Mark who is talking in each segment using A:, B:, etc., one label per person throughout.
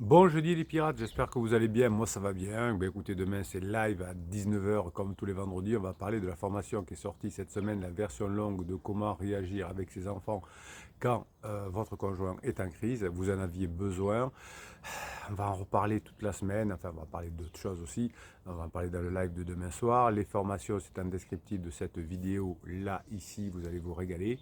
A: Bon jeudi les pirates, j'espère que vous allez bien, moi ça va bien. Ben, écoutez, demain c'est live à 19 h comme tous les vendredis, on va parler de la formation qui est sortie cette semaine, la version longue de comment réagir avec ses enfants quand votre conjoint est en crise, vous en aviez besoin. On va en reparler toute la semaine, enfin on va parler d'autres choses aussi, on va en parler dans le live de demain soir. Les formations c'est un descriptif de cette vidéo là, ici, vous allez vous régaler.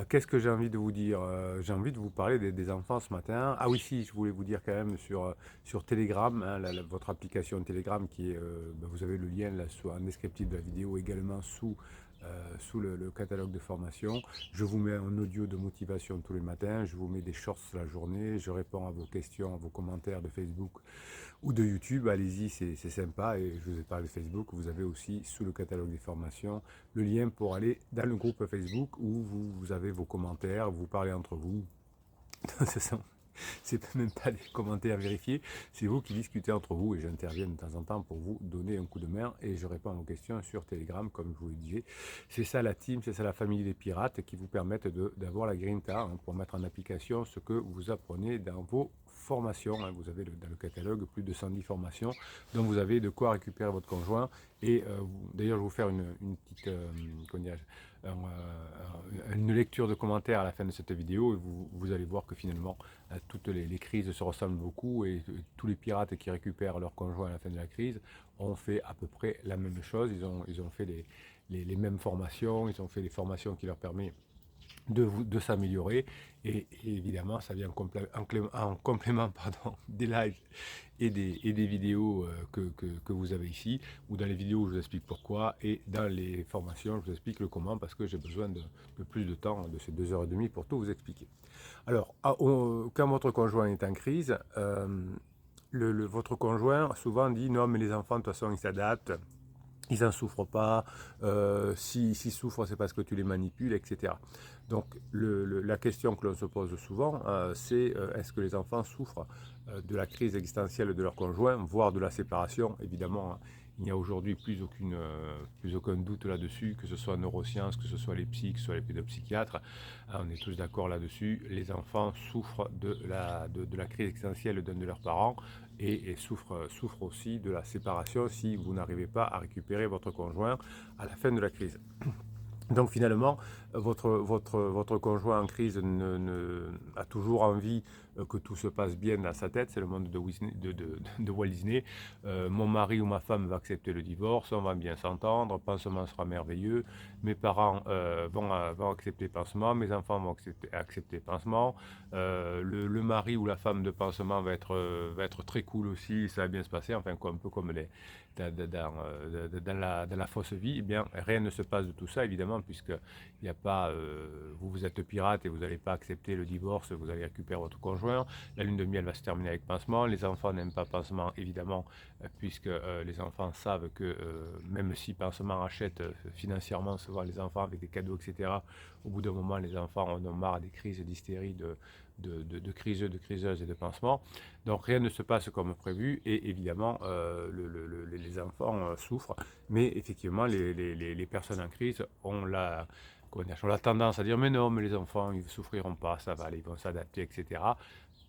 A: Qu'est-ce que j'ai envie de vous dire? J'ai envie de vous parler des enfants ce matin. Ah oui, si, je voulais vous dire quand même sur Telegram, hein, votre application Telegram qui est, ben, vous avez le lien là en descriptif de la vidéo également sous le catalogue de formation. Je vous mets un audio de motivation tous les matins, je vous mets des shorts la journée, je réponds à vos questions, à vos commentaires de Facebook ou de YouTube. Allez-y, c'est sympa. Et je vous ai parlé de Facebook, vous avez aussi sous le catalogue des formations le lien pour aller dans le groupe Facebook où vous avez vos commentaires, vous parlez entre vous. C'est même pas des commentaires vérifiés, c'est vous qui discutez entre vous et j'interviens de temps en temps pour vous donner un coup de main et je réponds à vos questions sur Telegram, comme je vous le disais. C'est ça la team, c'est ça la famille des pirates qui vous permettent d'avoir la grinta, hein, pour mettre en application ce que vous apprenez dans vos formations, hein. Vous avez dans le catalogue plus de 110 formations, donc vous avez de quoi récupérer votre conjoint. Et d'ailleurs, je vais vous faire une petite, comment dirais-je, une lecture de commentaires à la fin de cette vidéo et vous allez voir que finalement toutes les crises se ressemblent beaucoup et tous les pirates qui récupèrent leur conjoint à la fin de la crise ont fait à peu près la même chose. Ils ont fait les mêmes formations, ils ont fait des formations qui leur permettent de s'améliorer et évidemment ça vient en complément pardon, des lives et des vidéos que vous avez ici ou dans les vidéos où je vous explique pourquoi et dans les formations je vous explique le comment parce que j'ai besoin de plus de temps de ces 2 h 30 pour tout vous expliquer. Alors quand votre conjoint est en crise, votre conjoint souvent dit non mais les enfants de toute façon ils s'adaptent, ils n'en souffrent pas, s'ils souffrent c'est parce que tu les manipules, etc. Donc la question que l'on se pose souvent, c'est est-ce que les enfants souffrent de la crise existentielle de leur conjoint, voire de la séparation. Évidemment, hein, il n'y a aujourd'hui plus aucun doute là-dessus, que ce soit en neurosciences, que ce soit les psys, que ce soit les pédopsychiatres, hein, on est tous d'accord là-dessus. Les enfants souffrent de la crise existentielle d'un de leurs parents et souffrent aussi de la séparation si vous n'arrivez pas à récupérer votre conjoint à la fin de la crise. Donc finalement, votre conjoint en crise a toujours envie que tout se passe bien dans sa tête, c'est le monde de Walt Disney. Mon mari ou ma femme va accepter le divorce, on va bien s'entendre, pansement sera merveilleux, mes parents vont accepter pansement, mes enfants vont accepter pansement, le mari ou la femme de pansement va être très cool aussi, ça va bien se passer, enfin quoi, un peu comme dans la fausse vie. Eh bien, rien ne se passe de tout ça, évidemment, puisque il n'y a pas, vous êtes pirate et vous n'allez pas accepter le divorce, vous allez récupérer votre conjoint. La lune de miel va se terminer avec pansement. Les enfants n'aiment pas pansement, évidemment, puisque les enfants savent que même si pansement achète financièrement souvent les enfants avec des cadeaux, etc., au bout d'un moment, les enfants en ont marre des crises d'hystérie, de criseux, de criseuses et de pansements. Donc rien ne se passe comme prévu et évidemment les enfants souffrent. Mais effectivement, les personnes en crise ont la tendance à dire mais non, mais les enfants ils ne souffriront pas, ça va aller, ils vont s'adapter, etc.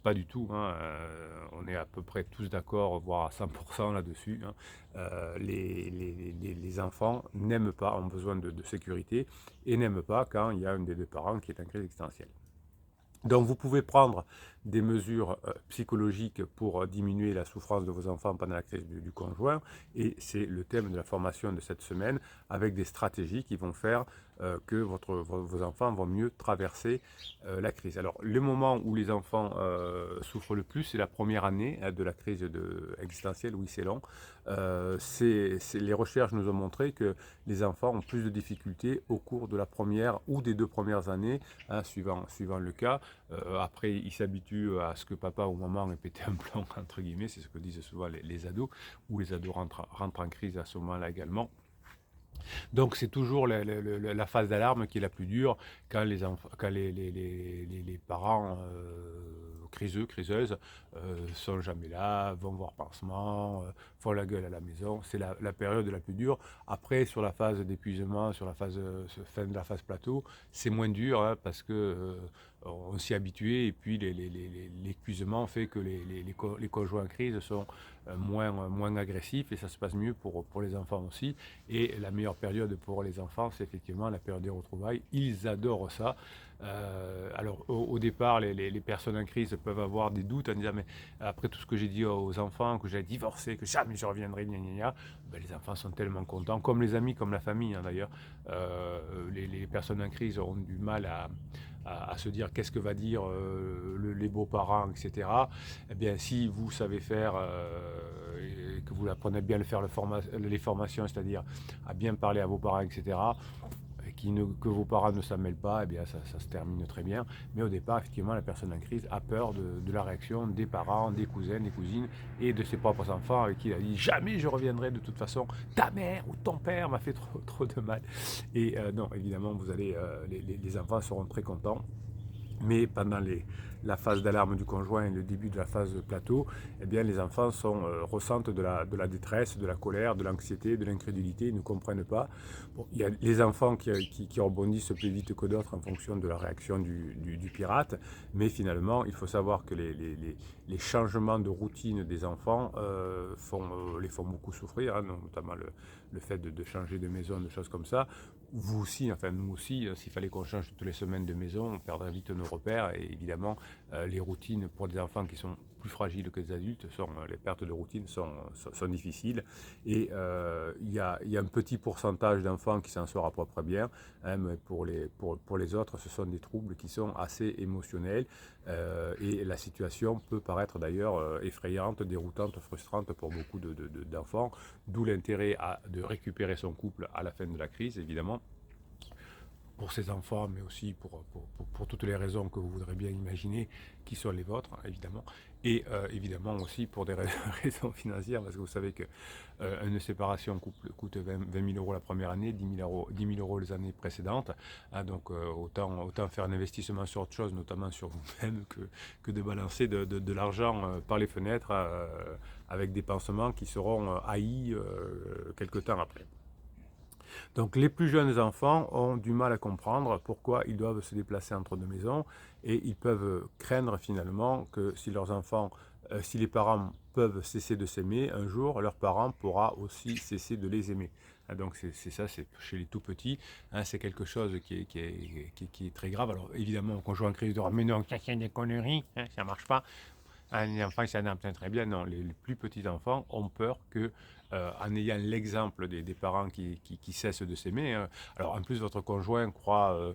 A: Pas du tout, hein, on est à peu près tous d'accord, voire à 100% là-dessus, hein. Les enfants n'aiment pas, ont besoin de sécurité et n'aiment pas quand il y a un des deux parents qui est en crise existentielle. Donc vous pouvez prendre des mesures psychologiques pour diminuer la souffrance de vos enfants pendant la crise du conjoint et c'est le thème de la formation de cette semaine avec des stratégies qui vont faire que vos enfants vont mieux traverser la crise. Alors le moment où les enfants souffrent le plus c'est la première année de la crise existentielle, oui c'est long. Les recherches nous ont montré que les enfants ont plus de difficultés au cours de la première ou des 2 premières années, hein, suivant le cas. Après, ils s'habituent à ce que papa ou maman ait pété un plomb, entre guillemets, c'est ce que disent souvent les ados, ou les ados rentrent en crise à ce moment-là également. Donc c'est toujours la phase d'alarme qui est la plus dure quand les parents criseux, criseuses, sont jamais là, vont voir pansement, font la gueule à la maison. C'est la période la plus dure. Après, sur la phase d'épuisement, sur la phase fin de la phase plateau, c'est moins dur hein, parce que on s'y est habitué et puis l'épuisement fait que les conjoints en crise sont moins agressifs et ça se passe mieux pour les enfants aussi. Et la meilleure période pour les enfants, c'est effectivement la période des retrouvailles. Ils adorent ça. Alors au départ, les personnes en crise peuvent avoir des doutes en disant mais après tout ce que j'ai dit aux enfants, que j'ai divorcé, que jamais je reviendrai, gna gna gna, ben, les enfants sont tellement contents, comme les amis, comme la famille hein, d'ailleurs. Les personnes en crise ont du mal à se dire qu'est-ce que va dire les beaux-parents, etc. Eh bien, si vous savez faire et que vous apprenez bien à faire les formations, c'est-à-dire à bien parler à vos parents, etc., que vos parents ne s'en mêlent pas, eh bien ça se termine très bien. Mais au départ, effectivement, la personne en crise a peur de la réaction des parents, des cousins, des cousines et de ses propres enfants avec qui il a dit jamais je reviendrai de toute façon. Ta mère ou ton père m'a fait trop de mal. Et non, évidemment, les enfants seront très contents. Mais pendant la phase d'alarme du conjoint et le début de la phase de plateau, eh bien, les enfants ressentent de la détresse, de la colère, de l'anxiété, de l'incrédulité, ils ne comprennent pas. Bon, il y a les enfants qui rebondissent plus vite que d'autres en fonction de la réaction du pirate, mais finalement, il faut savoir que les changements de routine des enfants les font beaucoup souffrir, hein, notamment le fait de changer de maison, de choses comme ça. Vous aussi, enfin nous aussi, s'il fallait qu'on change toutes les semaines de maison, on perdrait vite nos repères et évidemment les routines pour des enfants qui sont plus fragiles que des adultes, les pertes de routine sont difficiles et il y a un petit pourcentage d'enfants qui s'en sort à peu près bien, hein, mais pour les autres, ce sont des troubles qui sont assez émotionnels et la situation peut paraître d'ailleurs effrayante, déroutante, frustrante pour beaucoup d'enfants, d'où l'intérêt de récupérer son couple à la fin de la crise, évidemment, pour ses enfants, mais aussi pour toutes les raisons que vous voudrez bien imaginer, qui sont les vôtres, hein, évidemment, et évidemment aussi pour des raisons financières, parce que vous savez qu'une séparation coûte 20 000 euros la première année, 10 000 euros les années précédentes, hein, donc autant faire un investissement sur autre chose, notamment sur vous-même, que de balancer de l'argent par les fenêtres avec des pansements qui seront haïs quelque temps après. Donc les plus jeunes enfants ont du mal à comprendre pourquoi ils doivent se déplacer entre deux maisons et ils peuvent craindre finalement que si les parents peuvent cesser de s'aimer, un jour leur parent pourra aussi cesser de les aimer. Donc c'est ça, c'est chez les tout petits, hein, c'est quelque chose qui est très grave. Alors évidemment, le conjoint en crise dira mais non, ça c'est des conneries, hein, ça marche pas. Un enfant qui s'adapte très bien, non, les plus petits enfants ont peur que, en ayant l'exemple des parents qui cessent de s'aimer, hein, alors en plus votre conjoint croit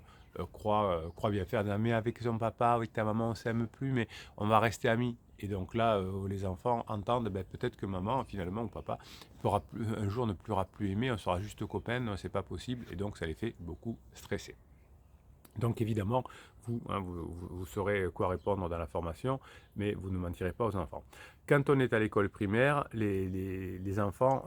A: bien faire, mais avec son papa, avec ta maman, on ne s'aime plus, mais on va rester amis. Et donc là, les enfants entendent peut-être que maman, finalement, ou papa, un jour ne pourra plus aimer, on sera juste copains, non, c'est pas possible, et donc ça les fait beaucoup stresser. Donc évidemment, vous saurez quoi répondre dans la formation, mais vous ne mentirez pas aux enfants. Quand on est à l'école primaire, les enfants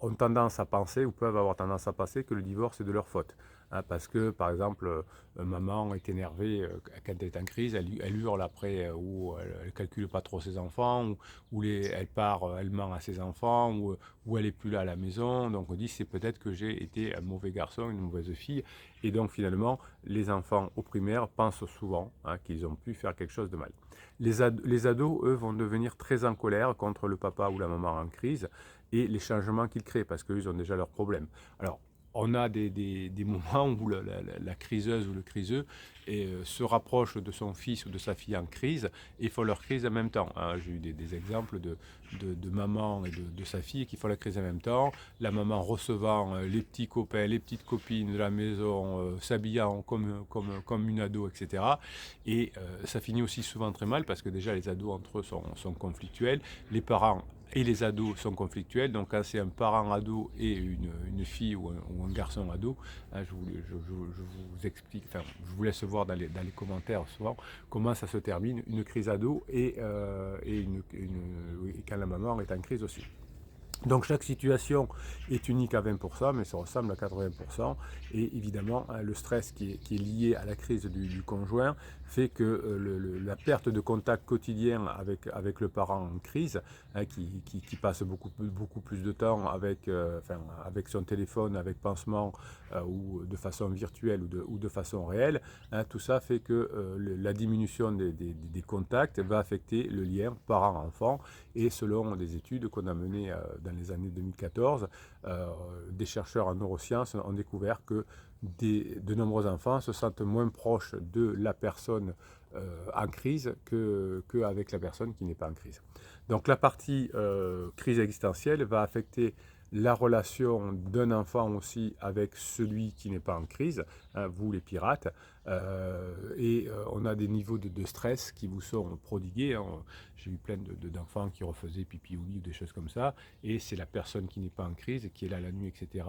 A: ont tendance à penser, ou peuvent avoir tendance à penser, que le divorce est de leur faute. Hein, parce que, par exemple, maman est énervée quand elle est en crise, elle hurle après, ou elle ne calcule pas trop ses enfants, ou elle part, elle ment à ses enfants, ou elle n'est plus là à la maison. Donc on dit, c'est peut-être que j'ai été un mauvais garçon, une mauvaise fille. Et donc finalement, les enfants au primaire pensent souvent qu'ils ont pu faire quelque chose de mal. Les ados, eux, vont devenir très en colère contre le papa ou la maman en crise et les changements qu'ils créent, parce qu'eux, ils ont déjà leurs problèmes. Alors, on a des moments où la criseuse ou le criseux se rapproche de son fils ou de sa fille en crise et font leur crise en même temps. Hein, j'ai eu des exemples de maman et de sa fille qui font la crise en même temps. La maman recevant les petits copains, les petites copines de la maison, s'habillant comme une ado, etc. Et ça finit aussi souvent très mal parce que déjà les ados entre eux sont conflictuels. Les parents et les ados sont conflictuels, donc quand c'est un parent ado et une fille ou un garçon ado, hein, je vous explique, enfin, je vous laisse voir dans les commentaires souvent comment ça se termine, une crise ado et quand la maman est en crise aussi. Donc chaque situation est unique à 20%, mais ça ressemble à 80%. Et évidemment, le stress qui est lié à la crise du conjoint fait que la perte de contact quotidien avec le parent en crise, hein, qui passe beaucoup plus de temps avec son téléphone, avec pansement, ou de façon virtuelle ou de façon réelle, hein, tout ça fait que la diminution des contacts va affecter le lien parent-enfant. Et selon des études qu'on a menées dans les années 2014, des chercheurs en neurosciences ont découvert que de nombreux enfants se sentent moins proches de la personne en crise qu'avec la personne qui n'est pas en crise. Donc la partie crise existentielle va affecter la relation d'un enfant aussi avec celui qui n'est pas en crise, hein, vous les pirates, on a des niveaux de stress qui vous sont prodigués, hein. J'ai eu plein d'enfants qui refaisaient pipi ou lit ou des choses comme ça, et c'est la personne qui n'est pas en crise, qui est là la nuit, etc.,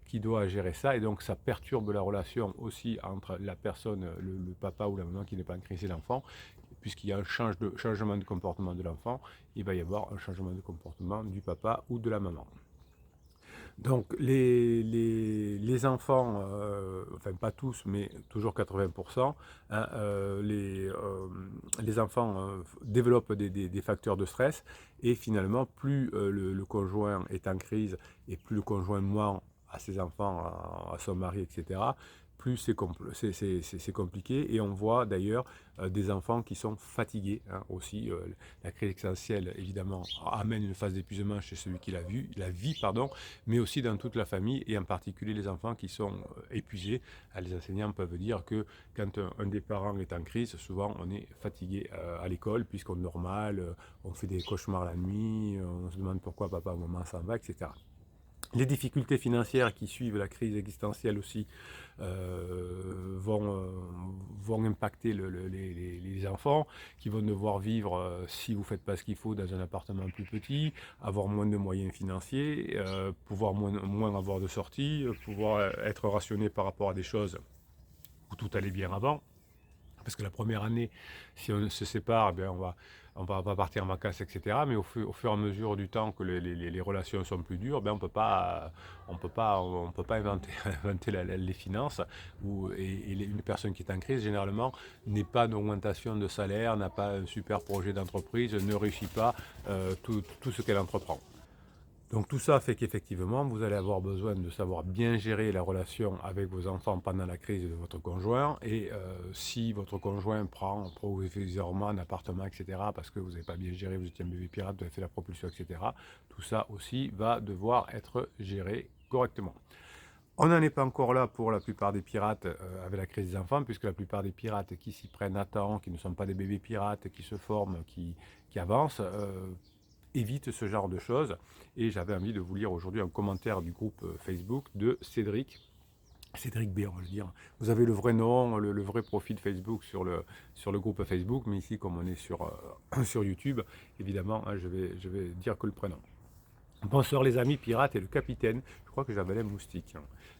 A: qui doit gérer ça, et donc ça perturbe la relation aussi entre la personne, le papa ou la maman qui n'est pas en crise et l'enfant, puisqu'il y a un changement de comportement de l'enfant, il va y avoir un changement de comportement du papa ou de la maman. Donc les enfants, enfin pas tous, mais toujours 80%, hein, les enfants développent des facteurs de stress, et finalement plus le conjoint est en crise et plus le conjoint ment à ses enfants, à son mari, etc., plus c'est compliqué. Et on voit d'ailleurs des enfants qui sont fatigués, hein, aussi. La crise existentielle, évidemment, amène une phase d'épuisement chez celui qui la vit, pardon, mais aussi dans toute la famille, et en particulier les enfants qui sont épuisés. Les enseignants peuvent dire que quand un des parents est en crise, souvent on est fatigué à l'école, puisqu'on dort mal, on fait des cauchemars la nuit, on se demande pourquoi papa ou maman s'en va, etc. Les difficultés financières qui suivent la crise existentielle aussi vont impacter les enfants, qui vont devoir vivre, si vous ne faites pas ce qu'il faut, dans un appartement plus petit, avoir moins de moyens financiers, pouvoir moins avoir de sorties, pouvoir être rationné par rapport à des choses où tout allait bien avant. Parce que la première année, si on se sépare, eh bien on va partir en vacances, etc. Mais au fur et à mesure du temps que les relations sont plus dures, ben on peut pas inventer les finances. Et une personne qui est en crise, généralement, n'est pas d'augmentation de salaire, n'a pas un super projet d'entreprise, ne réussit pas tout ce qu'elle entreprend. Donc tout ça fait qu'effectivement, vous allez avoir besoin de savoir bien gérer la relation avec vos enfants pendant la crise de votre conjoint. Et si votre conjoint prend provisoirement un appartement, etc., parce que vous n'avez pas bien géré, vous étiez un bébé pirate, vous avez fait la propulsion, etc., tout ça aussi va devoir être géré correctement. On n'en est pas encore là pour la plupart des pirates avec la crise des enfants, puisque la plupart des pirates qui s'y prennent à temps, qui ne sont pas des bébés pirates, qui se forment, qui avancent, évite ce genre de choses. Et j'avais envie de vous lire aujourd'hui un commentaire du groupe Facebook de Cédric B, on va le dire. Vous avez le vrai nom, le vrai profil Facebook sur le groupe Facebook, mais ici, comme on est sur YouTube, évidemment, hein, je vais dire que le prénom. Bonsoir les amis pirates et le capitaine, je crois que j'avais les moustiques.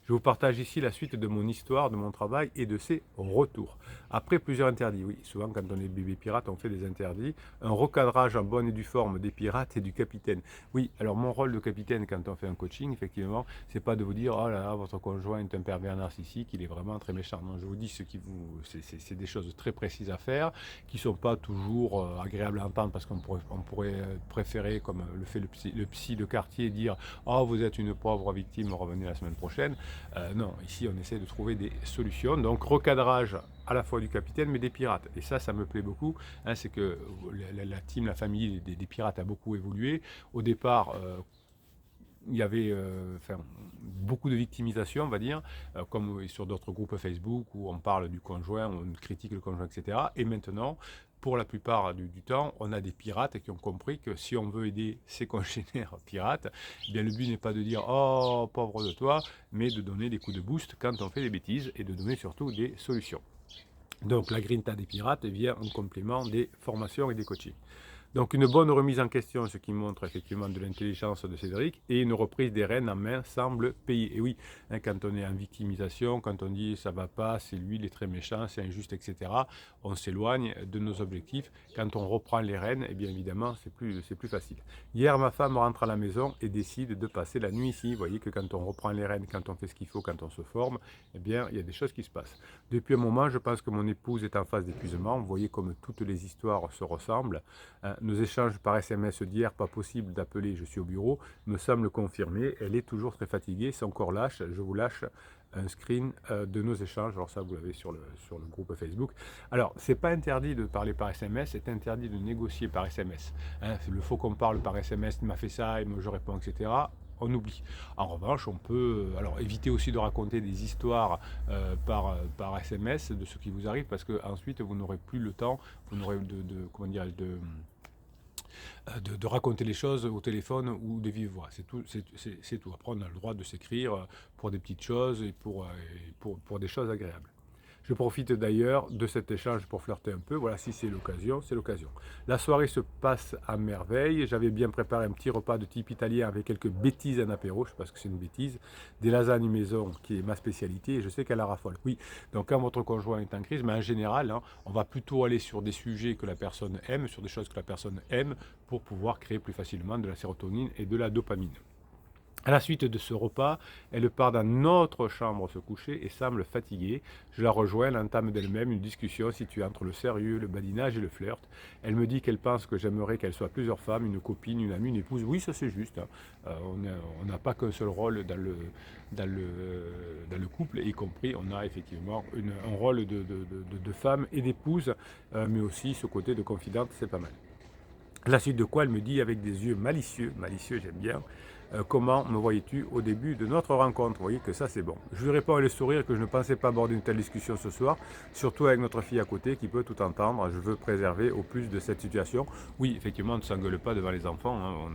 A: Je vous partage ici la suite de mon histoire, de mon travail et de ses retours. Après plusieurs interdits, oui, souvent quand on est bébé pirate, on fait des interdits. Un recadrage en bonne et due forme des pirates et du capitaine. Oui, alors mon rôle de capitaine quand on fait un coaching, effectivement, c'est pas de vous dire, oh là là, votre conjoint est un pervers narcissique, il est vraiment très méchant. Non, je vous dis c'est des choses très précises à faire, qui sont pas toujours agréables à entendre, parce qu'on pourrait préférer, comme le fait le psy de quartier, dire, oh vous êtes une pauvre victime, revenez la semaine prochaine. Non, ici on essaie de trouver des solutions. Donc recadrage à la fois du capitaine mais des pirates. Et ça me plaît beaucoup, hein, c'est que la team, la famille des pirates a beaucoup évolué. Au départ, il y avait beaucoup de victimisation, on va dire, comme sur d'autres groupes Facebook où on parle du conjoint, on critique le conjoint, etc. Et maintenant, pour la plupart du temps, on a des pirates qui ont compris que si on veut aider ses congénères pirates, eh bien le but n'est pas de dire « Oh, pauvre de toi », mais de donner des coups de boost quand on fait des bêtises et de donner surtout des solutions. Donc la grinta des pirates vient en complément des formations et des coachings. Donc une bonne remise en question, ce qui montre effectivement de l'intelligence de Cédric, et une reprise des rênes en main semble payer. Et oui, hein, quand on est en victimisation, quand on dit ça va pas, c'est lui, il est très méchant, c'est injuste, etc., on s'éloigne de nos objectifs. Quand on reprend les rênes, eh bien évidemment, c'est plus facile. Hier, ma femme rentre à la maison et décide de passer la nuit ici. Vous voyez que quand on reprend les rênes, quand on fait ce qu'il faut, quand on se forme, eh bien, il y a des choses qui se passent. Depuis un moment, je pense que mon épouse est en phase d'épuisement. Vous voyez comme toutes les histoires se ressemblent. Nos échanges par SMS d'hier, pas possible d'appeler, je suis au bureau, me semble confirmer. Elle est toujours très fatiguée, son corps lâche. Je vous lâche un screen de nos échanges. Alors ça, vous l'avez sur le groupe Facebook. Alors, c'est pas interdit de parler par SMS, c'est interdit de négocier par SMS. Hein, il faut qu'on parle par SMS, il m'a fait ça, et moi je réponds, etc. On oublie. En revanche, on peut alors éviter aussi de raconter des histoires par SMS de ce qui vous arrive, parce que ensuite vous n'aurez plus le temps, vous n'aurez comment dirais-je, de raconter les choses au téléphone ou de vive voix. C'est tout, c'est tout. Après, on a le droit de s'écrire pour des petites choses et pour des choses agréables. Je profite d'ailleurs de cet échange pour flirter un peu. Voilà, si c'est l'occasion, c'est l'occasion. La soirée se passe à merveille. J'avais bien préparé un petit repas de type italien avec quelques bêtises en apéro. Je pense que c'est une bêtise. Des lasagnes maison, qui est ma spécialité. Et je sais qu'elle la raffole. Oui, donc quand votre conjoint est en crise, mais en général, hein, on va plutôt aller sur des sujets que la personne aime, sur des choses que la personne aime, pour pouvoir créer plus facilement de la sérotonine et de la dopamine. À la suite de ce repas, elle part dans notre chambre se coucher et semble fatiguée. Je la rejoins, elle entame d'elle-même une discussion située entre le sérieux, le badinage et le flirt. Elle me dit qu'elle pense que j'aimerais qu'elle soit plusieurs femmes, une copine, une amie, une épouse. Oui, ça c'est juste. Hein. On n'a pas qu'un seul rôle dans le couple, y compris on a effectivement un rôle de femme et d'épouse, mais aussi ce côté de confidente, c'est pas mal. La suite de quoi elle me dit avec des yeux malicieux j'aime bien, comment me voyais-tu au début de notre rencontre? Vous voyez que ça c'est bon. Je lui réponds avec le sourire que je ne pensais pas aborder une telle discussion ce soir, surtout avec notre fille à côté qui peut tout entendre. Je veux préserver au plus de cette situation. Oui, effectivement, on ne s'engueule pas devant les enfants. Hein.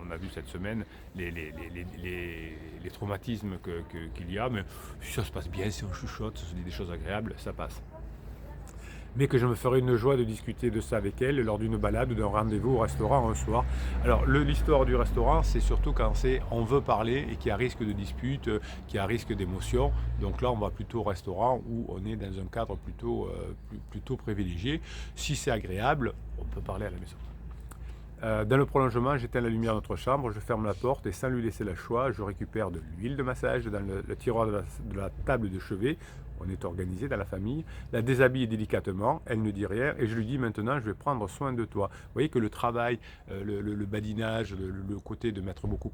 A: On a vu cette semaine les traumatismes qu'il y a, mais si ça se passe bien, si on chuchote, se dit des choses agréables, ça passe. Mais que je me ferai une joie de discuter de ça avec elle lors d'une balade ou d'un rendez-vous au restaurant un soir. Alors l'histoire du restaurant, c'est surtout quand on veut parler et qu'il y a risque de dispute, qu'il y a risque d'émotion. Donc là, on va plutôt au restaurant où on est dans un cadre plutôt privilégié. Si c'est agréable, on peut parler à la maison. Dans le prolongement, j'éteins la lumière de notre chambre, je ferme la porte et sans lui laisser le choix, je récupère de l'huile de massage dans le tiroir de la table de chevet. On est organisé dans la famille, la déshabille délicatement, elle ne dit rien et je lui dis maintenant je vais prendre soin de toi. Vous voyez que le travail, le badinage, le côté de mettre beaucoup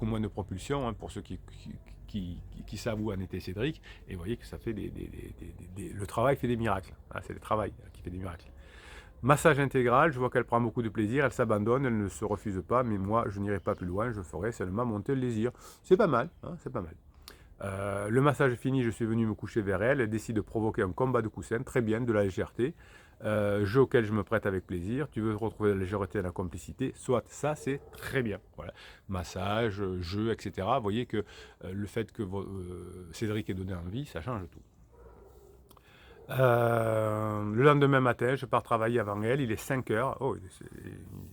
A: moins de propulsion hein, pour ceux qui savent où en était Cédric, et vous voyez que ça fait le travail fait des miracles, hein, c'est le travail qui fait des miracles. Massage intégral, je vois qu'elle prend beaucoup de plaisir, elle s'abandonne, elle ne se refuse pas, mais moi je n'irai pas plus loin, je ferai seulement monter le désir. C'est pas mal, hein, c'est pas mal. Le massage fini, je suis venu me coucher vers elle, elle décide de provoquer un combat de coussins, très bien, de la légèreté, jeu auquel je me prête avec plaisir, tu veux retrouver la légèreté et la complicité, soit ça c'est très bien. Voilà. Massage, jeu, etc. Vous voyez que le fait que Cédric ait donné envie, ça change tout. Le lendemain matin, je pars travailler avant elle, il est 5 heures,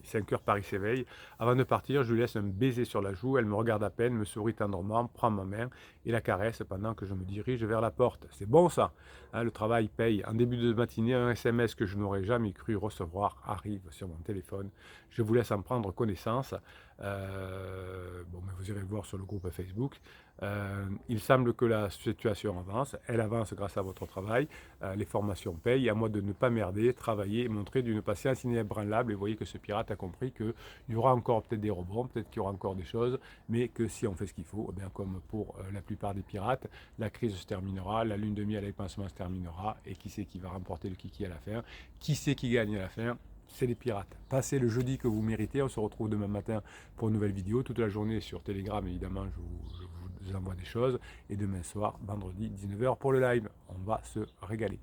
A: 5 heures Paris s'éveille. Avant de partir, je lui laisse un baiser sur la joue, elle me regarde à peine, me sourit tendrement, prend ma main et la caresse pendant que je me dirige vers la porte. C'est bon ça, hein, le travail paye. En début de matinée, un SMS que je n'aurais jamais cru recevoir arrive sur mon téléphone. Je vous laisse en prendre connaissance. Mais vous irez le voir sur le groupe Facebook. Il semble que la situation avance, elle avance grâce à votre travail, les formations payent, à moi de ne pas merder, travailler et montrer d'une patience inébranlable. Et vous voyez que ce pirate a compris qu'il y aura encore peut-être des rebonds, peut-être qu'il y aura encore des choses, mais que si on fait ce qu'il faut, bien comme pour la plupart des pirates, la crise se terminera, la lune de miel avec pansement se terminera, et qui c'est qui va remporter le kiki à la fin? Qui c'est qui gagne à la fin? C'est les pirates. Passez le jeudi que vous méritez. On se retrouve demain matin pour une nouvelle vidéo. Toute la journée sur Telegram, évidemment, je vous envoie des choses. Et demain soir, vendredi, 19h pour le live. On va se régaler.